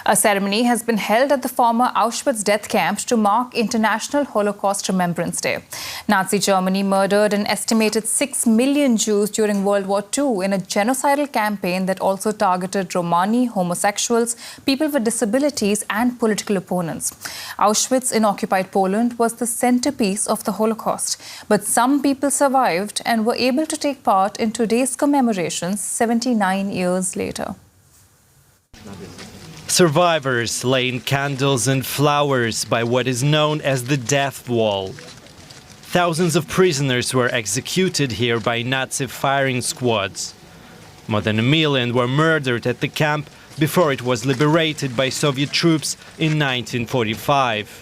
A ceremony has been held at the former Auschwitz death camp to mark International Holocaust Remembrance Day. Nazi Germany murdered an estimated 6 million Jews during World War II in a genocidal campaign that also targeted Romani, homosexuals, people with disabilities and political opponents. Auschwitz in occupied Poland was the centerpiece of the Holocaust. But some people survived and were able to take part in today's commemorations 79 years later. Survivors laying candles and flowers by what is known as the death wall. Thousands of prisoners were executed here by Nazi firing squads. More than 1 million were murdered at the camp before it was liberated by Soviet troops in 1945.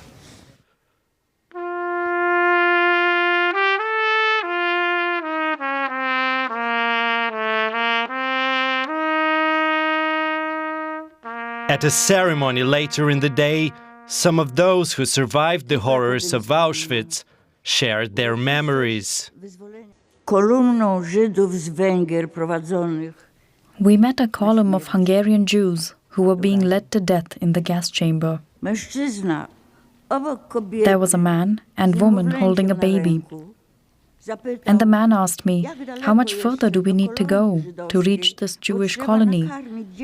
At a ceremony later in the day, some of those who survived the horrors of Auschwitz shared their memories. We met a column of Hungarian Jews who were being led to death in the gas chamber. There was a man and woman holding a baby. And the man asked me, how much further do we need to go to reach this Jewish colony?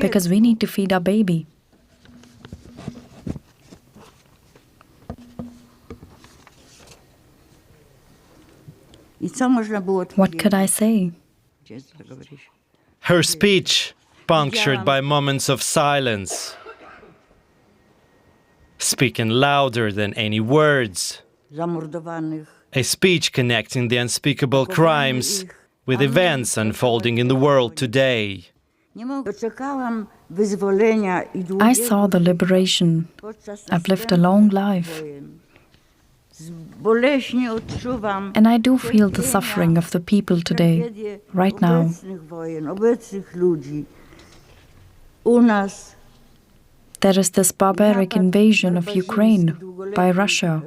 Because we need to feed our baby. What could I say? Her speech, punctured by moments of silence, speaking louder than any words. A speech connecting the unspeakable crimes with events unfolding in the world today. I saw the liberation. I've lived a long life. And I do feel the suffering of the people today, right now. There is this barbaric invasion of Ukraine by Russia.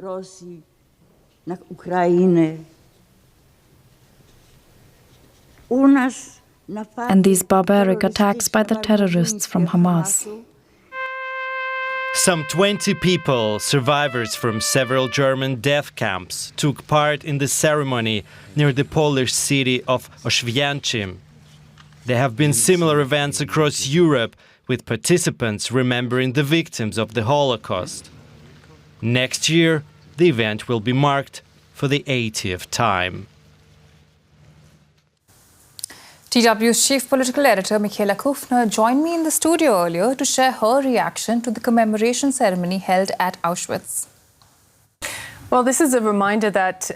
And these barbaric attacks by the terrorists from Hamas. Some 20 people, survivors from several German death camps, took part in the ceremony near the Polish city of Auschwitz. There have been similar events across Europe, with participants remembering the victims of the Holocaust. Next year, the event will be marked for the 80th time. TW's chief political editor, Michaela Kufner, joined me in the studio earlier to share her reaction to the commemoration ceremony held at Auschwitz. Well, this is a reminder that,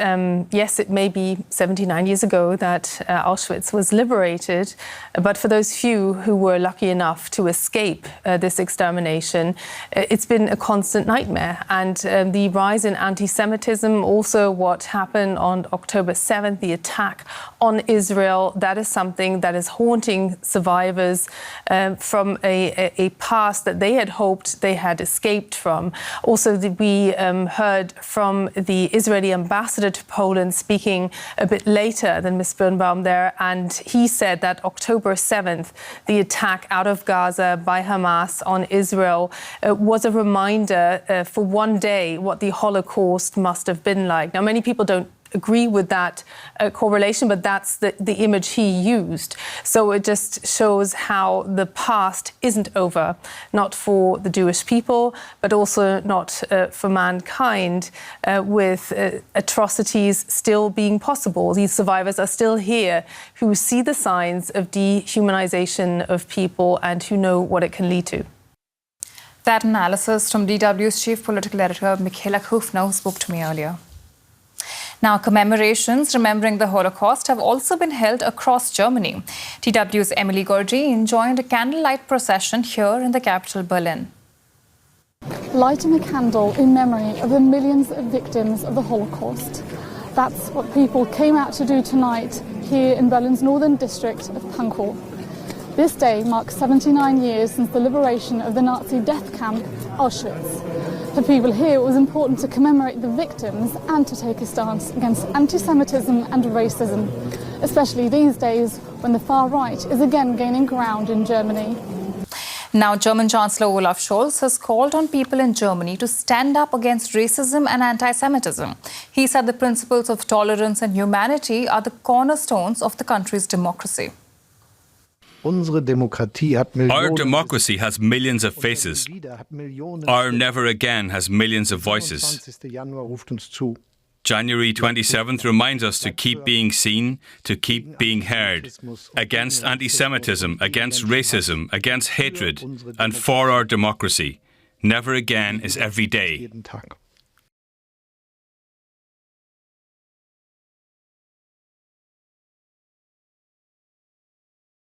yes, it may be 79 years ago that Auschwitz was liberated, but for those few who were lucky enough to escape this extermination, it's been a constant nightmare. And the rise in anti-Semitism, also what happened on October 7th, the attack on Israel, that is something that is haunting survivors from a past that they had hoped they had escaped from. Also, we heard from the Israeli ambassador to Poland speaking a bit later than Ms. Birnbaum there, and he said that October 7th, the attack out of Gaza by Hamas on Israel was a reminder for one day what the Holocaust must have been like. Now, many people don't agree with that correlation, but that's the image he used. So it just shows how the past isn't over, not for the Jewish people, but also not for mankind, with atrocities still being possible. These survivors are still here who see the signs of dehumanization of people and who know what it can lead to. That analysis from DW's chief political editor, Michaela Kufner, who spoke to me earlier. Now, commemorations remembering the Holocaust have also been held across Germany. TW's Emily Gordine joined a candlelight procession here in the capital, Berlin. Lighting a candle in memory of the millions of victims of the Holocaust. That's what people came out to do tonight here in Berlin's northern district of Pankow. This day marks 79 years since the liberation of the Nazi death camp, Auschwitz. For people here, it was important to commemorate the victims and to take a stance against anti-Semitism and racism, especially these days when the far right is again gaining ground in Germany. Now, German Chancellor Olaf Scholz has called on people in Germany to stand up against racism and anti-Semitism. He said the principles of tolerance and humanity are the cornerstones of the country's democracy. Our democracy has millions of faces. Our never again has millions of voices. January 27th reminds us to keep being seen, to keep being heard, against anti-Semitism, against racism, against hatred, and for our democracy. Never again is every day.